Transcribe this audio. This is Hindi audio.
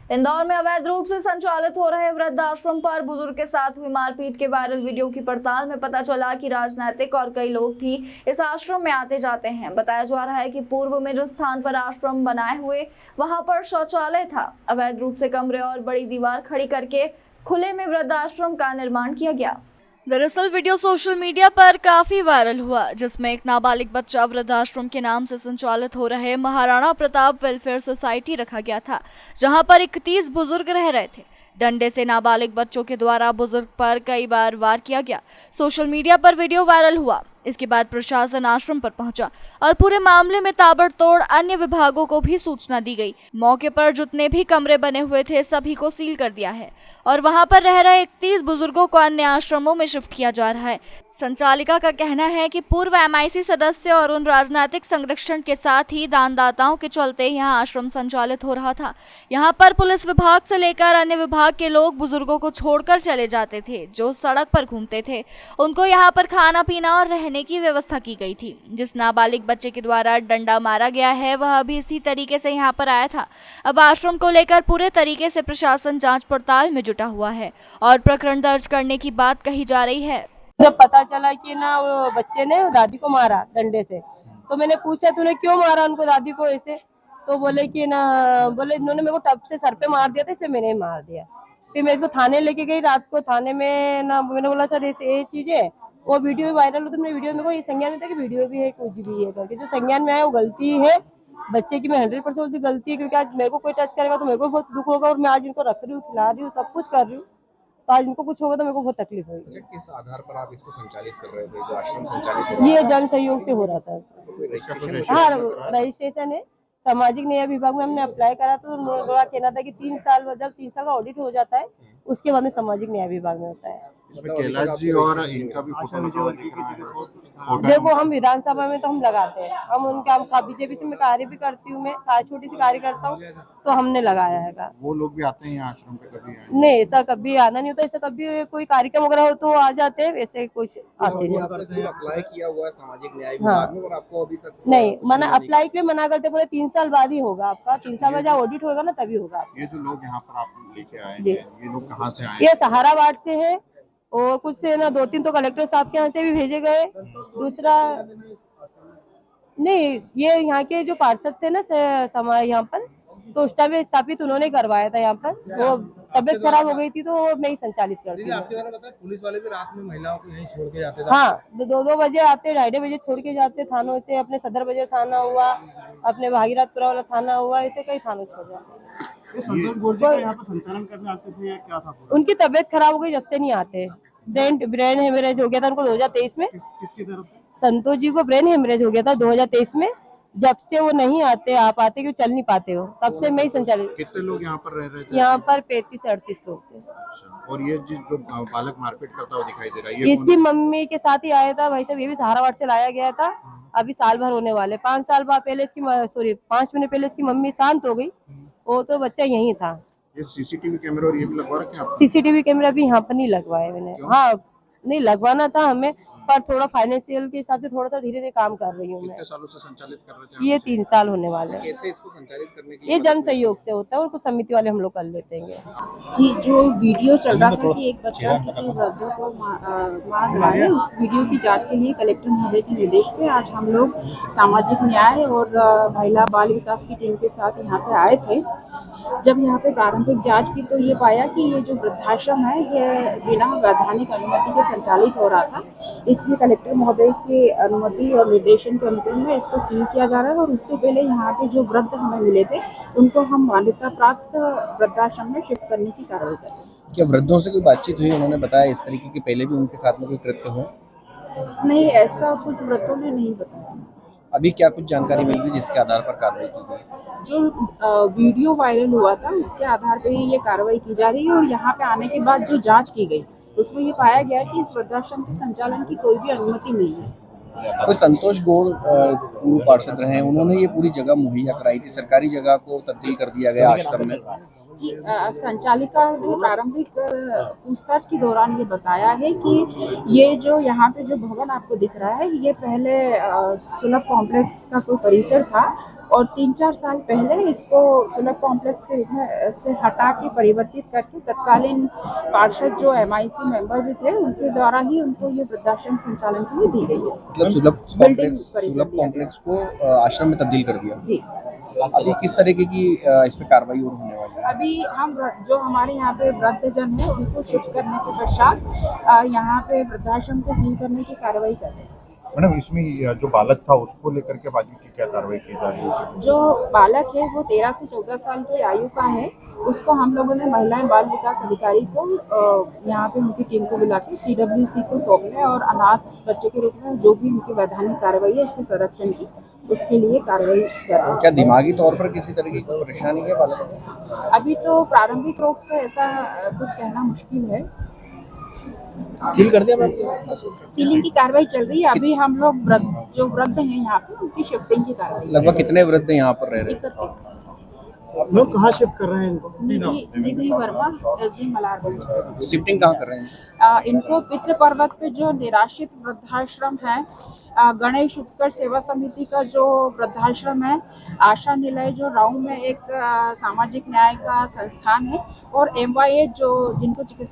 इंदौर में अवैध रूप से संचालित हो रहे वृद्धाश्रम पर बुजुर्ग के साथ हुई मारपीट के वायरल वीडियो की पड़ताल में पता चला कि राजनीतिक और कई लोग भी इस आश्रम में आते जाते हैं। बताया जा रहा है कि पूर्व में जिस स्थान पर आश्रम बनाए हुए वहां पर शौचालय था। अवैध रूप से कमरे और बड़ी दीवार खड़ी करके खुले में वृद्धाश्रम का निर्माण किया गया। दरअसल वीडियो सोशल मीडिया पर काफी वायरल हुआ, जिसमें एक नाबालिग बच्चा वृद्धाश्रम के नाम से संचालित हो रहे महाराणा प्रताप वेलफेयर सोसाइटी रखा गया था, जहां पर 31 बुजुर्ग रह रहे थे। डंडे से नाबालिग बच्चों के द्वारा बुजुर्ग पर कई बार वार किया गया। सोशल मीडिया पर वीडियो वायरल हुआ। इसके बाद प्रशासन आश्रम पर पहुंचा और पूरे मामले में ताबड़तोड़ अन्य विभागों को भी सूचना दी गई। मौके पर जितने भी कमरे बने हुए थे सभी को सील कर दिया है और वहां पर रह रहे 31 बुजुर्गों को अन्य आश्रमों में शिफ्ट किया जा रहा है। संचालिका का कहना है कि पूर्व MIC सदस्य और उन राजनीतिक संरक्षण के साथ ही दानदाताओं के चलते यहां आश्रम संचालित हो रहा था। यहां पर पुलिस विभाग से लेकर अन्य विभाग के लोग बुजुर्गों को छोड़कर चले जाते थे, जो सड़क पर घूमते थे। उनको यहां पर खाना पीना और रहने की व्यवस्था की गई थी। जिस नाबालिग बच्चे के द्वारा डंडा मारा गया है वह भी इसी तरीके से यहां पर आया था। अब आश्रम को लेकर पूरे तरीके से प्रशासन जांच पड़ताल में जुटा हुआ है और प्रकरण दर्ज करने की बात कही जा रही है। जब पता चला कि ना वो बच्चे ने दादी को मारा डंडे से, तो मैंने पूछा तूने क्यों मारा उनको दादी को ऐसे, तो बोले कि ना बोले इन्होंने मेरे को टब से सर पे मार दिया था इसलिए मैंने मार दिया। फिर मैं इसको थाने लेके गई रात को। थाने में ना मैंने बोला सर ऐसे ये चीज है, वो वीडियो भी वायरल हो तो मैंने वीडियो मेरे को ये संज्ञान में था कि वीडियो भी है कुछ भी है करके, जो संज्ञान में आया वो गलती है बच्चे की। मैं 100% गलती है, क्योंकि आज मेरे को कोई टच करेगा तो मेरे को बहुत दुख होगा और मैं आज इनको रख रही हूँ, खिला रही हूँ, सब कुछ कर रही हूँ, तो आज इनको कुछ होगा तो मेरे को बहुत तकलीफ होगी। किस आधार पर आप इसको संचालित कर रहे थे, जो आश्रम संचालित हो रहा ये जन सहयोग से हो रहा था। कोई रजिस्ट्रेशन हाँ, रजिस्ट्रेशन है। सामाजिक न्याय विभाग में हमने अप्लाई करा तो उनका कहना था कि 3 साल, जब 3 साल का ऑडिट हो जाता है उसके बाद में सामाजिक न्याय विभाग में होता है। कैलाश जी और इनका भी फोटो दिख रहा है। देखो हम विधानसभा में तो हम लगाते हैं, हम उनका बीजेपी से मैं कार्य भी करती हूँ, मैं छोटी सी कार्य करता हूँ, तो हमने लगाया है। वो लोग भी आते हैं यहाँ आश्रम पे कभी? नहीं, ऐसा कभी आना नहीं होता। ऐसा कभी कोई कार्यक्रम वगैरह हो तो आ जाते हैं, वैसे कुछ आते नहीं। अप्लाई किया हुआ है सामाजिक न्याय विभाग में और आपको अभी तक नहीं मना, अप्लाई के मना करते, बोले 3 साल बाद ही होगा आपका, 3 साल बाद जब ऑडिट होगा ना तभी होगा। ये जो लोग यहाँ पर आप लेके आए हैं, ये लोग कहाँ से आए? ये सहारा वार्ड से है और कुछ से ना 2-3 तो कलेक्टर साहब के यहाँ से भी भेजे गए। दूसरा नहीं, ये यहाँ के जो पार्षद थे ना यहाँ पर, तो उस टाइम स्थापित उन्होंने करवाया था। यहाँ पर वो तबियत खराब हो गई थी तो मैं ही संचालित करती हूँ। पुलिस वाले भी रात में महिलाओं को यहीं छोड़ के जाते थे। हाँ, 2-2 बजे आते, 2:30 बजे छोड़ के जाते थानों से। अपने सदर बाजार थाना हुआ, अपने भागीरथपुरा वाला थाना हुआ, ऐसे कई थानों छोड़ जाते। संतोष गोरजी का यहाँ पर संचालन करने आते थे या क्या था? उनकी तबियत खराब हो गई, जब से नहीं आते। ब्रेन हेमरेज हो गया था उनको 2023 में। किसकी तरफ से? संतोष जी को ब्रेन हेमरेज हो गया था 2023 में। जब से वो नहीं आते, आप आते क्यों, चल नहीं पाते हो, तब से मैं ही संचालित। कितने लोग यहाँ पर रह रहे थे? यहाँ पर 35 से 38 लोग थे। और ये जो बालक मारपीट करता हुआ दिखाई दे रहा है, ये इसकी मम्मी के साथ ही आया था भाई साहब। ये भी सहारा वार्ड से लाया गया था। अभी साल भर होने वाले, 5 साल बाद पहले इसकी 5 महीने पहले इसकी मम्मी शांत हो गई। वो तो बच्चा यही था। ये सीसीटीवी कैमरा और ये भी लगवा रखे हैं? सीसीटीवी कैमरा भी यहाँ पर नहीं लगवाए मैंने। हाँ, नहीं लगवाना था हमें, पर थोड़ा फाइनेंशियल के हिसाब से थोड़ा सा धीरे धीरे काम कर रही हूँ मैं। कितने सालों से संचालित कर रहे थे? ये 3 साल होने वाले हैं। कैसे इसको संचालित करने की? ये जन सहयोग से होता है और कुछ समिति वाले हम लोग कर लेते हैं। जी, जो वीडियो चल रहा था कि एक बच्चा किसी वृद्ध को मार रहा है, उस वीडियो की जांच के लिए कलेक्टर महोदय के निर्देश पे आज हम लोग सामाजिक न्याय और महिला बाल विकास की टीम के साथ यहाँ पे आए थे। जब यहाँ पे प्रारंभिक जांच की तो ये पाया कि ये जो वृद्धाश्रम है ये बिना वैधानिक अनुमति के संचालित हो रहा था, इसलिए कलेक्टर महोदय की अनुमति और निर्देशन के अनुक्रम में इसको सील किया जा रहा है। और उससे पहले यहाँ पे जो वृद्ध हमें मिले थे उनको हम मान्यता प्राप्त वृद्धाश्रम में शिफ्ट करने की कार्रवाई कर रहे हैं। क्या वृद्धों से कोई बातचीत हुई? उन्होंने बताया इस तरीके के पहले भी उनके साथ में कोई कृत्य हुए? नहीं, ऐसा कुछ वृद्धों ने नहीं बताया। अभी क्या कुछ जानकारी मिल गई जिसके आधार पर कार्रवाई की गई? जो वीडियो वायरल हुआ था उसके आधार पर ये कार्रवाई की जा रही है। और यहाँ पे आने के बाद जो जांच की गई उसमें ये पाया गया कि इस वृद्धाश्रम के संचालन की कोई भी अनुमति नहीं है। कोई संतोष गौड़ पूर्व पार्षद रहे हैं, उन्होंने ये पूरी जगह मुहैया कराई थी, सरकारी जगह को तब्दील कर दिया गया आश्रम में। जी संचालिका ने प्रारंभिक पूछताछ के दौरान ये बताया है कि ये जो यहाँ पे जो भवन आपको दिख रहा है ये पहले सुलभ कॉम्प्लेक्स का कोई परिसर था और 3-4 साल पहले इसको सुलभ कॉम्प्लेक्स के रूप में से हटा के परिवर्तित करके तत्कालीन पार्षद जो MIC मेंबर भी थे उनके द्वारा ही उनको ये वृद्धाश्रम संचालन के लिए दी गई है। मतलब बिल्डिंग परिसर सुलभ दिया कॉम्प्लेक्स को आश्रम में तब्दील कर दिया। जी अभी किस तरीके की इस पे कार्रवाई और होने वाली है? अभी हम जो हमारे यहाँ पे वृद्धजन है उनको शिफ्ट करने के पश्चात यहाँ पे वृद्धाश्रम को सील करने की कार्रवाई कर रहे हैं। मैडम इसमें जो बालक था उसको लेकर के बाकी की क्या कार्रवाई की जा रही है? जो बालक है वो 13 से 14 साल की आयु का है। उसको हम लोगों ने महिला एवं बाल विकास अधिकारी को यहाँ पे उनकी टीम को बुला के CWC को सौंपने और अनाथ बच्चे के रूप में जो भी उनकी वैधानिक कार्रवाई है इसके संरक्षण की उसके लिए कार्रवाई कर रहे हैं। क्या दिमागी तौर पर किसी तरीके की परेशानी है बालक को? अभी तो प्रारंभिक रूप से ऐसा कुछ कहना मुश्किल है। सील कर दिया मैम? सीलिंग की कार्रवाई चल रही है। अभी हम लोग जो वृद्ध हैं यहाँ पे उनकी शिफ्टिंग की कार्रवाई लगभग कितने वृद्ध यहाँ पर रह रहे हैं? 31 आप लोग कहाँ शिफ्ट कर रहे हैं इनको? निधि वर्मा SD मलारगंज। शिफ्टिंग कहाँ कर रहे हैं? इनको पितृ पर्वत पे जो निराश्रित वृद्धाश्रम है गणेश उत्कर्ष सेवा समिति का जो वृद्धाश्रम है, आशा निलय जो राऊ में एक सामाजिक न्याय का संस्थान है और MYH जो जिनको चिकित्सा